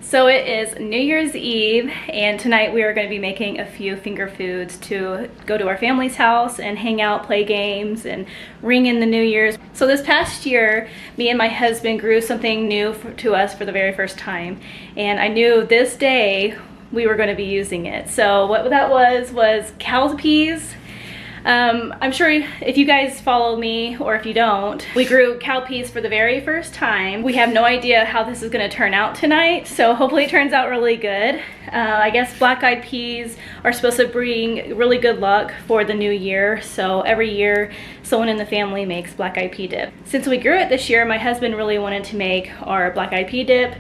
So it is New Year's Eve, and tonight we are going to be making a few finger foods to go to our family's house and hang out, play games, and ring in the New Year's. So this past year, me and my husband grew something new to us for the very first time, and I knew this day we were going to be using it. So what that was cowpeas. I'm sure if you guys follow me, or if you don't, we grew cowpeas for the very first time. We have no idea how this is going to turn out tonight, so hopefully it turns out really good. I guess black-eyed peas are supposed to bring really good luck for the new year, so every year someone in the family makes black-eyed pea dip. Since we grew it this year, my husband really wanted to make our black-eyed pea dip,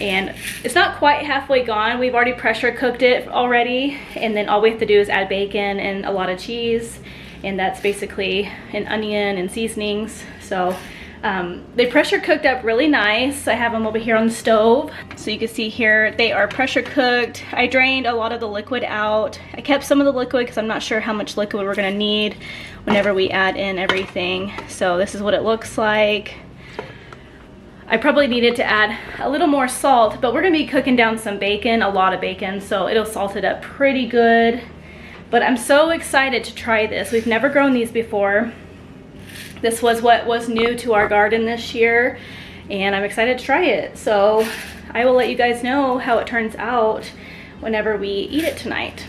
and it's not quite halfway gone. We've already pressure cooked it already, and then all we have to do is add bacon and a lot of cheese, and that's basically an onion and seasonings. So they pressure cooked up really nice. I have them over here on the stove. So you can see here, they are pressure cooked. I drained a lot of the liquid out. I kept some of the liquid because I'm not sure how much liquid we're gonna need whenever we add in everything. So this is what it looks like. I probably needed to add a little more salt, but we're gonna be cooking down some bacon, a lot of bacon, so it'll salt it up pretty good. But I'm so excited to try this. We've never grown these before. This was what was new to our garden this year, and I'm excited to try it. So I will let you guys know how it turns out whenever we eat it tonight.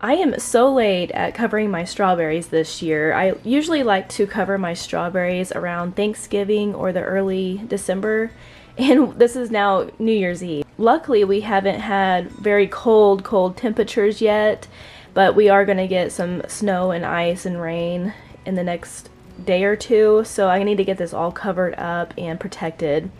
I am so late at covering my strawberries this year. I usually like to cover my strawberries around Thanksgiving or the early December, and this is now New Year's Eve. Luckily, we haven't had very cold temperatures yet, but we are gonna get some snow and ice and rain in the next day or two, so I need to get this all covered up and protected.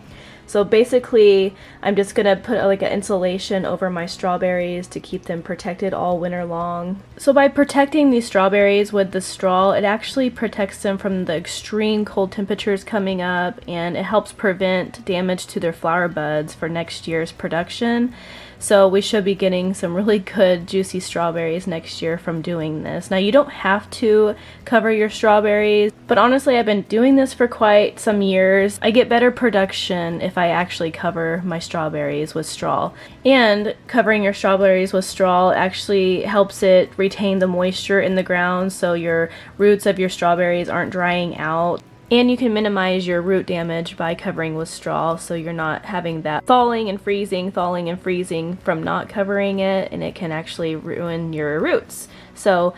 So basically, I'm just gonna put like an insulation over my strawberries to keep them protected all winter long. So by protecting these strawberries with the straw, it actually protects them from the extreme cold temperatures coming up, and it helps prevent damage to their flower buds for next year's production. So we should be getting some really good juicy strawberries next year from doing this. Now you don't have to cover your strawberries, but honestly I've been doing this for quite some years. I get better production if I actually cover my strawberries with straw. And covering your strawberries with straw actually helps it retain the moisture in the ground, so your roots of your strawberries aren't drying out. And you can minimize your root damage by covering with straw, so you're not having that falling and freezing from not covering it, and it can actually ruin your roots. So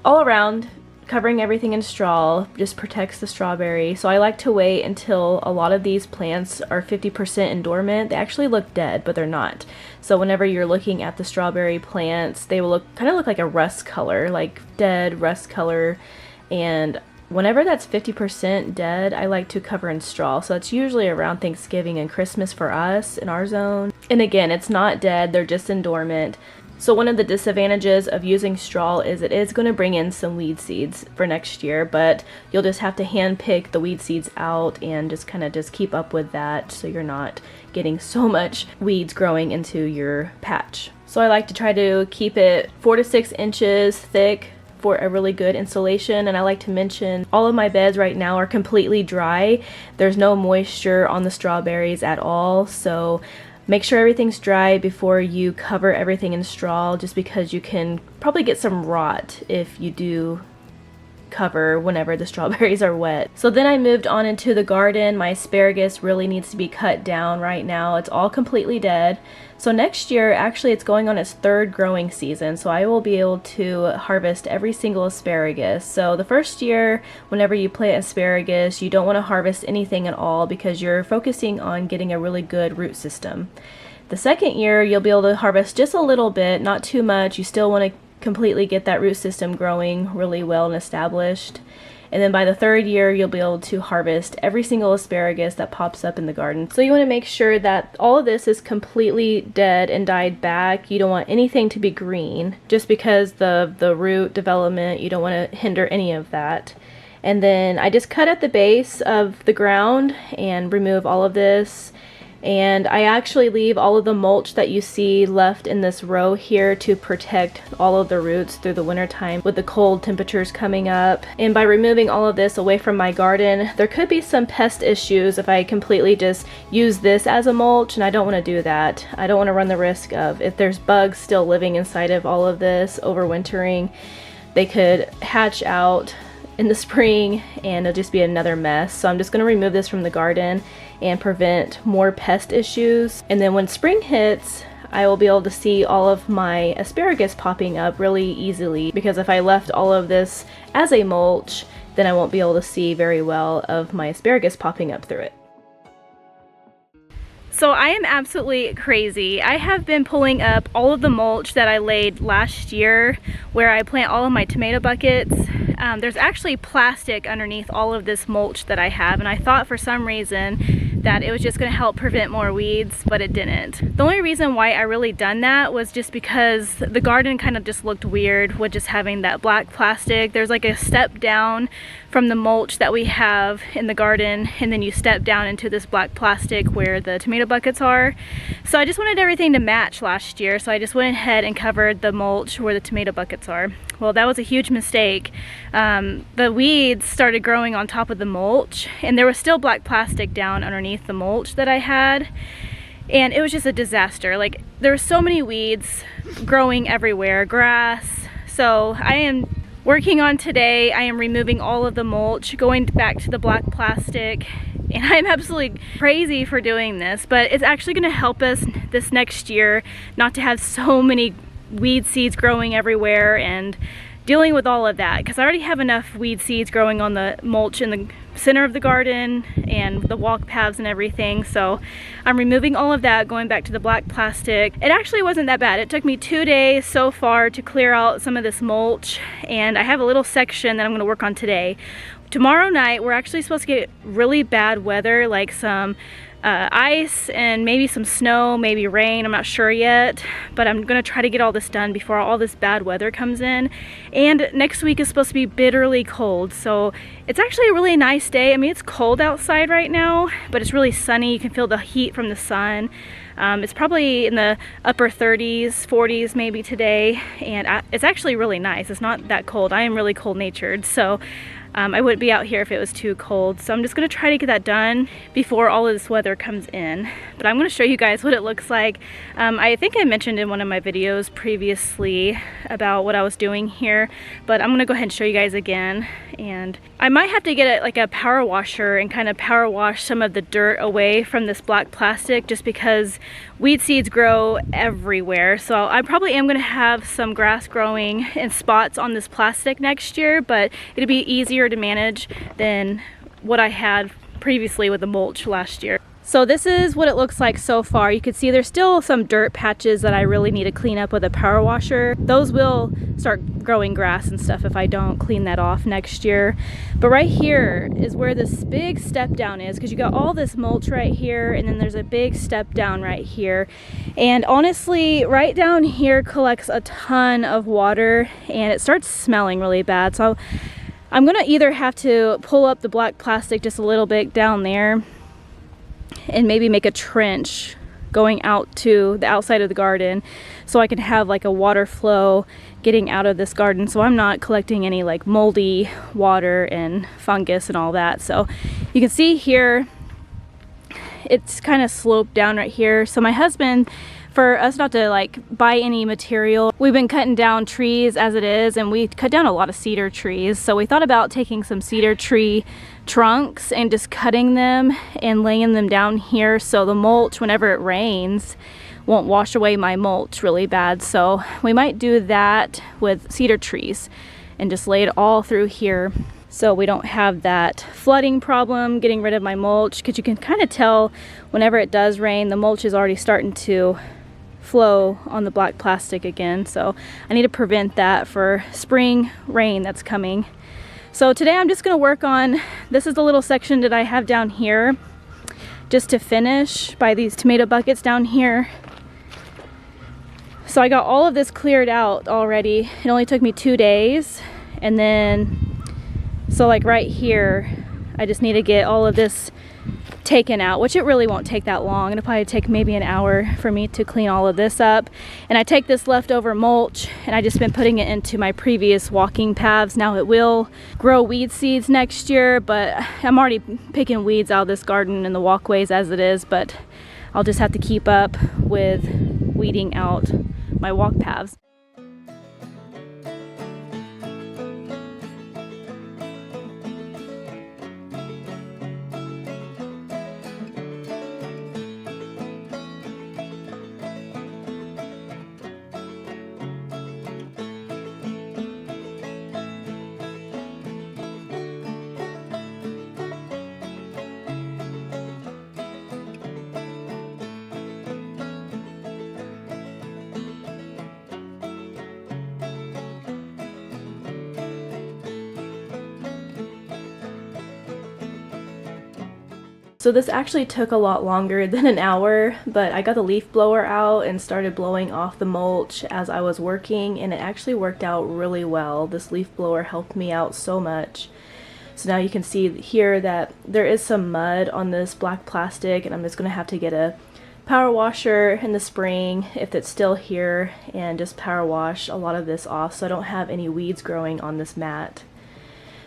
all around, covering everything in straw just protects the strawberry. So I like to wait until a lot of these plants are 50% and dormant. They actually look dead, but they're not. So whenever you're looking at the strawberry plants, they will kind of look like a rust color, like dead rust color. And whenever that's 50% dead, I like to cover in straw. So it's usually around Thanksgiving and Christmas for us in our zone. And again, it's not dead, they're just in dormant. So one of the disadvantages of using straw is it is going to bring in some weed seeds for next year, but you'll just have to hand pick the weed seeds out and just kind of keep up with that, so you're not getting so much weeds growing into your patch. So I like to try to keep it 4 to 6 inches thick for a really good insulation. And I like to mention all of my beds right now are completely dry. There's no moisture on the strawberries at all, so make sure everything's dry before you cover everything in straw, just because you can probably get some rot if you do cover whenever the strawberries are wet. So then I moved on into the garden. My asparagus really needs to be cut down right now. It's all completely dead. So next year, actually, it's going on its 3rd growing season, so I will be able to harvest every single asparagus. So the first year, whenever you plant asparagus, you don't want to harvest anything at all because you're focusing on getting a really good root system. The second year, you'll be able to harvest just a little bit, not too much. You still want to completely get that root system growing really well and established. And then by the 3rd year, you'll be able to harvest every single asparagus that pops up in the garden. So you want to make sure that all of this is completely dead and died back. You don't want anything to be green, just because the root development, you don't want to hinder any of that. And then I just cut at the base of the ground and remove all of this. And I actually leave all of the mulch that you see left in this row here to protect all of the roots through the winter time with the cold temperatures coming up. And by removing all of this away from my garden, there could be some pest issues if I completely just use this as a mulch, and I don't want to do that. I don't want to run the risk of, if there's bugs still living inside of all of this overwintering, they could hatch out in the spring and it'll just be another mess. So I'm just going to remove this from the garden and prevent more pest issues. And then when spring hits, I will be able to see all of my asparagus popping up really easily, because if I left all of this as a mulch, then I won't be able to see very well of my asparagus popping up through it. So I am absolutely crazy. I have been pulling up all of the mulch that I laid last year where I plant all of my tomato buckets. There's actually plastic underneath all of this mulch that I have, and I thought for some reason that it was just going to help prevent more weeds, but it didn't. The only reason why I really done that was just because the garden kind of just looked weird with just having that black plastic. There's like a step down from the mulch that we have in the garden, and then you step down into this black plastic where the tomato buckets are. So I just wanted everything to match last year, so I just went ahead and covered the mulch where the tomato buckets are. Well, that was a huge mistake. The weeds started growing on top of the mulch, and there was still black plastic down underneath the mulch that I had, and it was just a disaster. Like, there were so many weeds growing everywhere, grass. So I am working on today, I am removing all of the mulch, going back to the black plastic, and I'm absolutely crazy for doing this, but it's actually going to help us this next year not to have so many weed seeds growing everywhere and dealing with all of that, because I already have enough weed seeds growing on the mulch in the center of the garden and the walk paths and everything. So I'm removing all of that, going back to the black plastic. It actually wasn't that bad. It took me 2 days so far to clear out some of this mulch, and I have a little section that I'm going to work on today. Tomorrow night we're actually supposed to get really bad weather, like some ice and maybe some snow, maybe rain. I'm not sure yet, but I'm gonna try to get all this done before all this bad weather comes in. And next week is supposed to be bitterly cold, so it's actually a really nice day. I mean, it's cold outside right now, but it's really sunny. You can feel the heat from the sun. It's probably in the upper 30s, 40s maybe today, and it's actually really nice. It's not that cold. I am really cold natured, so I wouldn't be out here if it was too cold. So I'm just going to try to get that done before all of this weather comes in. But I'm going to show you guys what it looks like. I think I mentioned in one of my videos previously about what I was doing here, but I'm going to go ahead and show you guys again. And I might have to get like a power washer and kind of power wash some of the dirt away from this black plastic, just because weed seeds grow everywhere. So I probably am going to have some grass growing in spots on this plastic next year, but it'll be easier to manage than what I had previously with the mulch last year. So this is what it looks like so far. You can see there's still some dirt patches that I really need to clean up with a power washer. Those will start growing grass and stuff if I don't clean that off next year. But right here is where this big step down is, because you got all this mulch right here, and then there's a big step down right here. And honestly, right down here collects a ton of water, and it starts smelling really bad. So I'm gonna either have to pull up the black plastic just a little bit down there and maybe make a trench going out to the outside of the garden so I can have like a water flow getting out of this garden, so I'm not collecting any like moldy water and fungus and all that. So you can see here it's kind of sloped down right here. So my husband, for us not to like buy any material, we've been cutting down trees as it is, and we cut down a lot of cedar trees. So we thought about taking some cedar tree trunks and just cutting them and laying them down here, so the mulch, whenever it rains, won't wash away my mulch really bad. So we might do that with cedar trees and just lay it all through here, so we don't have that flooding problem getting rid of my mulch, because you can kind of tell whenever it does rain, the mulch is already starting to flow on the black plastic again. So I need to prevent that for spring rain that's coming. So today I'm just going to work on, this is the little section that I have down here just to finish by these tomato buckets down here. So I got all of this cleared out already. It only took me 2 days. And then, so like right here, I just need to get all of this taken out, which it really won't take that long. It'll probably take maybe an hour for me to clean all of this up. And I take this leftover mulch and I just been putting it into my previous walking paths. Now it will grow weed seeds next year, but I'm already picking weeds out of this garden and the walkways as it is, but I'll just have to keep up with weeding out my walk paths. So this actually took a lot longer than an hour, but I got the leaf blower out and started blowing off the mulch as I was working, and it actually worked out really well. This leaf blower helped me out so much. So now you can see here that there is some mud on this black plastic, and I'm just going to have to get a power washer in the spring if it's still here and just power wash a lot of this off so I don't have any weeds growing on this mat.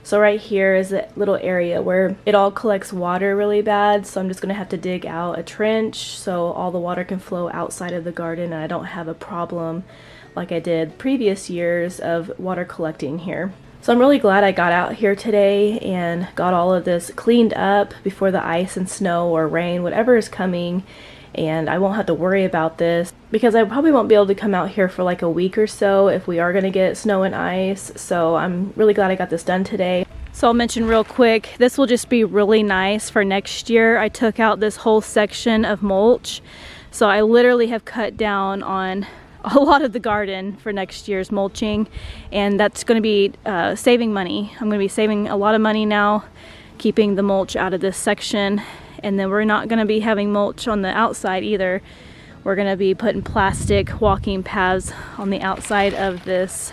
So right here is a little area where it all collects water really bad, so I'm just going to have to dig out a trench so all the water can flow outside of the garden and I don't have a problem like I did previous years of water collecting here. So I'm really glad I got out here today and got all of this cleaned up before the ice and snow or rain, whatever is coming, and I won't have to worry about this because I probably won't be able to come out here for like a week or so if we are going to get snow and ice. So I'm really glad I got this done today. So I'll mention real quick, this will just be really nice for next year. I took out this whole section of mulch, so I literally have cut down on a lot of the garden for next year's mulching, and that's going to be saving money. I'm going to be saving a lot of money now keeping the mulch out of this section. And then we're not going to be having mulch on the outside either. We're going to be putting plastic walking paths on the outside of this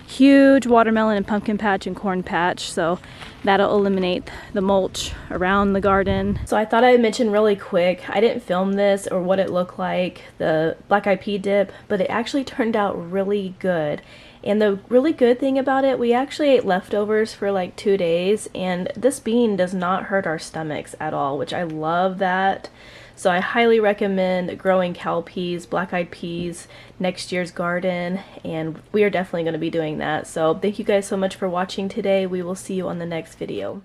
huge watermelon and pumpkin patch and corn patch. So that'll eliminate the mulch around the garden. So I thought I'd mention really quick, I didn't film this or what it looked like, the black eyed pea dip, but it actually turned out really good. And the really good thing about it, we actually ate leftovers for like 2 days, and this bean does not hurt our stomachs at all, which I love that. So I highly recommend growing cowpeas, black-eyed peas, next year's garden, and we are definitely going to be doing that. So thank you guys so much for watching today. We will see you on the next video.